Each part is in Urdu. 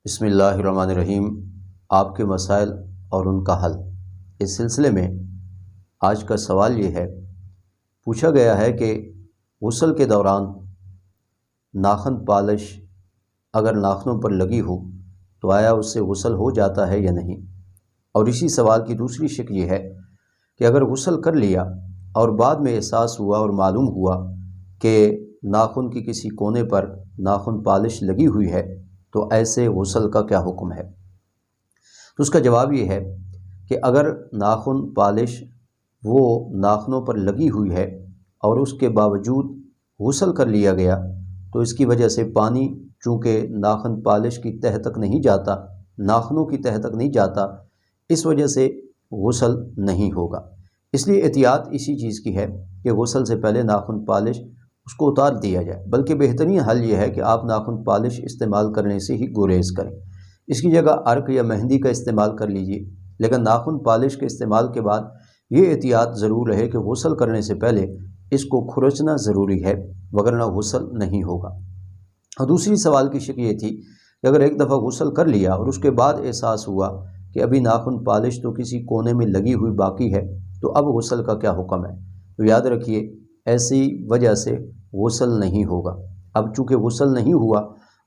بسم اللہ الرحمن الرحیم۔ آپ کے مسائل اور ان کا حل، اس سلسلے میں آج کا سوال یہ ہے، پوچھا گیا ہے کہ غسل کے دوران ناخن پالش اگر ناخنوں پر لگی ہو تو آیا اس سے غسل ہو جاتا ہے یا نہیں؟ اور اسی سوال کی دوسری شکل یہ ہے کہ اگر غسل کر لیا اور بعد میں احساس ہوا اور معلوم ہوا کہ ناخن کی کسی کونے پر ناخن پالش لگی ہوئی ہے تو ایسے غسل کا کیا حکم ہے؟ تو اس کا جواب یہ ہے کہ اگر ناخن پالش وہ ناخنوں پر لگی ہوئی ہے اور اس کے باوجود غسل کر لیا گیا تو اس کی وجہ سے پانی چونکہ ناخن پالش کی تہہ تک نہیں جاتا، ناخنوں کی تہہ تک نہیں جاتا، اس وجہ سے غسل نہیں ہوگا۔ اس لیے احتیاط اسی چیز کی ہے کہ غسل سے پہلے ناخن پالش اس کو اتار دیا جائے، بلکہ بہترین حل یہ ہے کہ آپ ناخن پالش استعمال کرنے سے ہی گریز کریں۔ اس کی جگہ عرق یا مہندی کا استعمال کر لیجئے، لیکن ناخن پالش کے استعمال کے بعد یہ احتیاط ضرور رہے کہ غسل کرنے سے پہلے اس کو کھرچنا ضروری ہے، وگرنہ غسل نہیں ہوگا۔ اور دوسری سوال کی شکل یہ تھی کہ اگر ایک دفعہ غسل کر لیا اور اس کے بعد احساس ہوا کہ ابھی ناخن پالش تو کسی کونے میں لگی ہوئی باقی ہے تو اب غسل کا کیا حکم ہے؟ تو یاد رکھیے، ایسی وجہ سے غسل نہیں ہوگا۔ اب چونکہ غسل نہیں ہوا،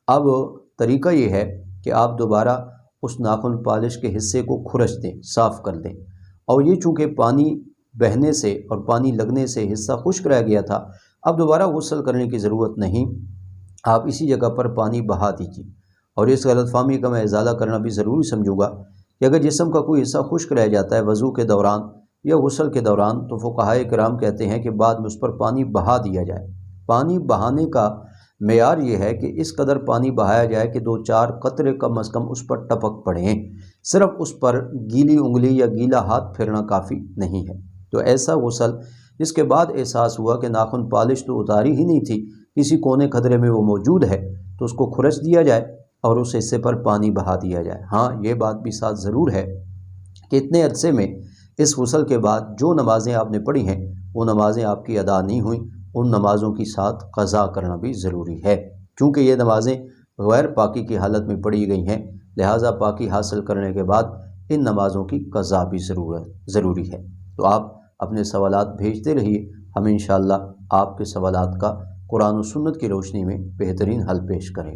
اب طریقہ یہ ہے کہ آپ دوبارہ اس ناخن پالش کے حصے کو کھرچ دیں، صاف کر دیں، اور یہ چونکہ پانی بہنے سے اور پانی لگنے سے حصہ خشک رہ گیا تھا، اب دوبارہ غسل کرنے کی ضرورت نہیں، آپ اسی جگہ پر پانی بہا دیجیے۔ اور اس غلط فہمی کا میں ازالہ کرنا بھی ضروری سمجھوں گا کہ اگر جسم کا کوئی حصہ خشک رہ جاتا ہے وضو کے دوران یا غسل کے دوران تو فقہائے کرام کہتے ہیں کہ بعد میں اس پر پانی بہا دیا جائے۔ پانی بہانے کا معیار یہ ہے کہ اس قدر پانی بہایا جائے کہ 2-4 قطرے کم از کم اس پر ٹپک پڑیں، صرف اس پر گیلی انگلی یا گیلا ہاتھ پھیرنا کافی نہیں ہے۔ تو ایسا غسل جس کے بعد احساس ہوا کہ ناخن پالش تو اتاری ہی نہیں تھی، کسی کونے خدرے میں وہ موجود ہے، تو اس کو کھرچ دیا جائے اور اس حصے پر پانی بہا دیا جائے۔ ہاں، یہ بات بھی ساتھ ضرور ہے کہ اتنے عرصے میں اس غسل کے بعد جو نمازیں آپ نے پڑھی ہیں وہ نمازیں آپ کی ادا نہیں ہوئیں، ان نمازوں کی ساتھ قضا کرنا بھی ضروری ہے، کیونکہ یہ نمازیں غیر پاکی کی حالت میں پڑھی گئی ہیں، لہٰذا پاکی حاصل کرنے کے بعد ان نمازوں کی قضا بھی ضروری ہے۔ تو آپ اپنے سوالات بھیجتے رہیے، ہم انشاءاللہ آپ کے سوالات کا قرآن و سنت کی روشنی میں بہترین حل پیش کریں۔